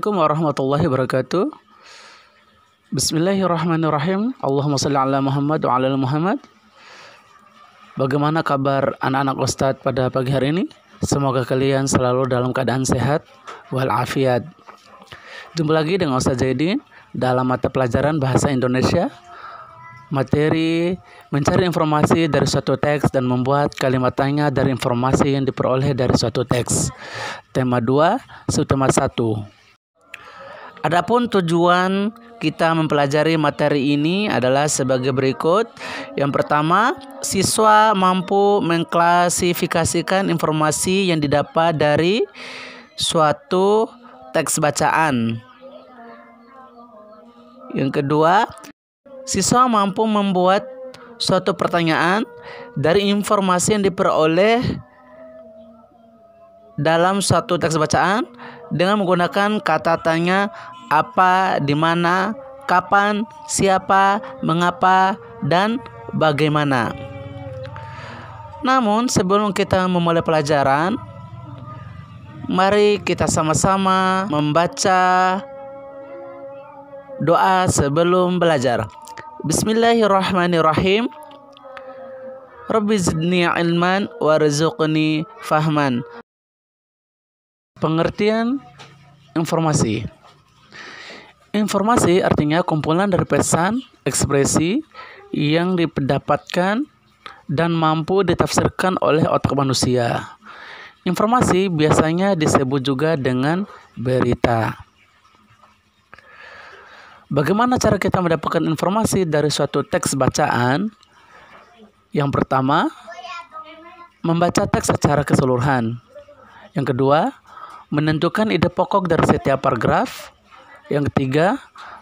Assalamualaikum warahmatullahi wabarakatuh. Bismillahirrahmanirrahim. Allahumma shalli ala Muhammad wa ala ali Muhammad. Bagaimana kabar anak-anak Ustadz pada pagi hari ini? Semoga kalian selalu dalam keadaan sehat walafiat. Jumpa lagi dengan Ustadz Zaidin dalam mata pelajaran Bahasa Indonesia. Materi mencari informasi dari suatu teks dan membuat kalimat tanya dari informasi yang diperoleh dari suatu teks. Tema 2, subtema 1. Adapun tujuan kita mempelajari materi ini adalah sebagai berikut. Yang pertama, siswa mampu mengklasifikasikan informasi yang didapat dari suatu teks bacaan. Yang kedua, siswa mampu membuat suatu pertanyaan dari informasi yang diperoleh dalam suatu teks bacaan dengan menggunakan kata tanya apa, di mana, kapan, siapa, mengapa, dan bagaimana. Namun sebelum kita memulai pelajaran, mari kita sama-sama membaca doa sebelum belajar. Bismillahirrahmanirrahim. Rabbi zidni ilman warzuqni fahman. Pengertian informasi. Informasi artinya kumpulan dari pesan, ekspresi yang didapatkan dan mampu ditafsirkan oleh otak manusia. Informasi biasanya disebut juga dengan berita. Bagaimana cara kita mendapatkan informasi dari suatu teks bacaan? Yang pertama, membaca teks secara keseluruhan. Yang kedua, menentukan ide pokok dari setiap paragraf. Yang ketiga,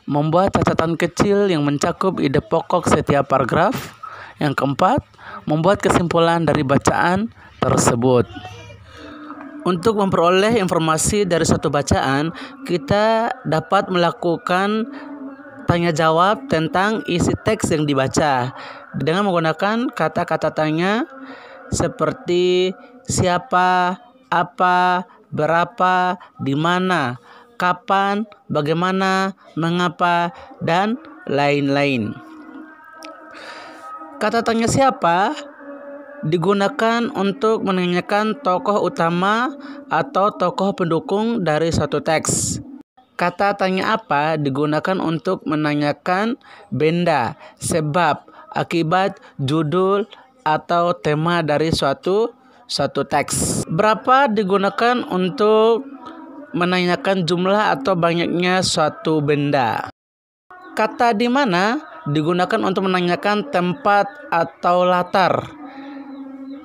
membuat catatan kecil yang mencakup ide pokok setiap paragraf. Yang keempat, membuat kesimpulan dari bacaan tersebut. Untuk memperoleh informasi dari suatu bacaan, kita dapat melakukan tanya jawab tentang isi teks yang dibaca dengan menggunakan kata-kata tanya seperti siapa, apa, berapa, di mana, kapan, bagaimana, mengapa, dan lain-lain. Kata tanya siapa digunakan untuk menanyakan tokoh utama atau tokoh pendukung dari suatu teks. Kata tanya apa digunakan untuk menanyakan benda, sebab, akibat, judul, atau tema dari suatu teks. Berapa digunakan untuk menanyakan jumlah atau banyaknya suatu benda. Kata di mana digunakan untuk menanyakan tempat atau latar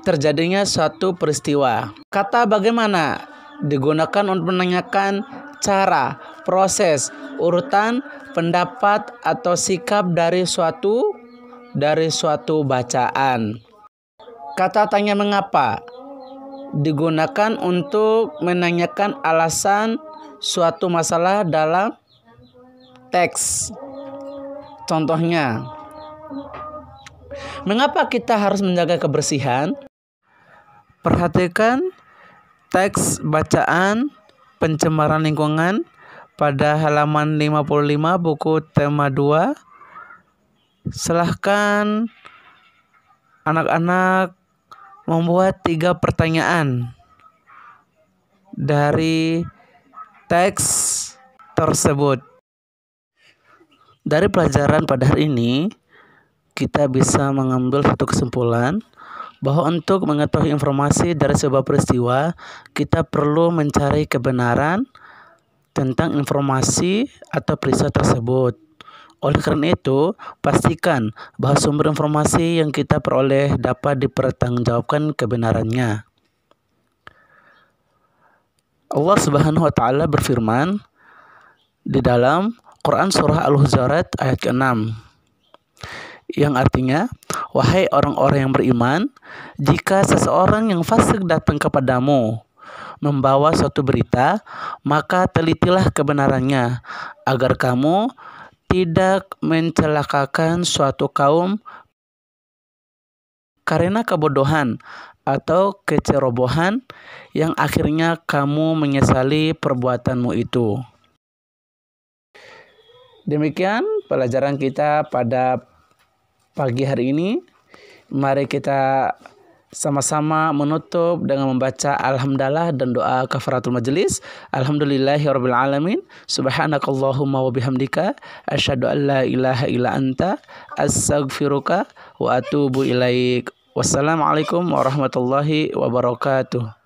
terjadinya suatu peristiwa. Kata bagaimana digunakan untuk menanyakan cara, proses, urutan, pendapat atau sikap dari suatu bacaan. Kata tanya mengapa digunakan untuk menanyakan alasan suatu masalah dalam teks. Contohnya, mengapa kita harus menjaga kebersihan? Perhatikan teks bacaan pencemaran lingkungan pada halaman 55 buku tema 2. Silahkan anak-anak membuat 3 pertanyaan dari teks tersebut. Dari pelajaran pada hari ini, kita bisa mengambil satu kesimpulan bahwa untuk mengetahui informasi dari sebuah peristiwa, kita perlu mencari kebenaran tentang informasi atau peristiwa tersebut. Oleh karena itu, pastikan bahwa sumber informasi yang kita peroleh dapat dipertanggungjawabkan kebenarannya. Allah Subhanahu wa taala berfirman di dalam Quran surah Al-Hujurat ayat ke-6 yang artinya, wahai orang-orang yang beriman, jika seseorang yang fasik datang kepadamu membawa suatu berita, maka telitilah kebenarannya agar kamu tidak mencelakakan suatu kaum karena kebodohan atau kecerobohan yang akhirnya kamu menyesali perbuatanmu itu. Demikian pelajaran kita pada pagi hari ini. Mari kita sama-sama menutup dengan membaca alhamdulillah dan doa kafaratul majelis. Alhamdulillahirabbil alamin. Subhanakallahumma wa bihamdika asyhadu an la ilaha illa anta astaghfiruka wa atubu ilaik. Wassalamualaikum warahmatullahi wabarakatuh.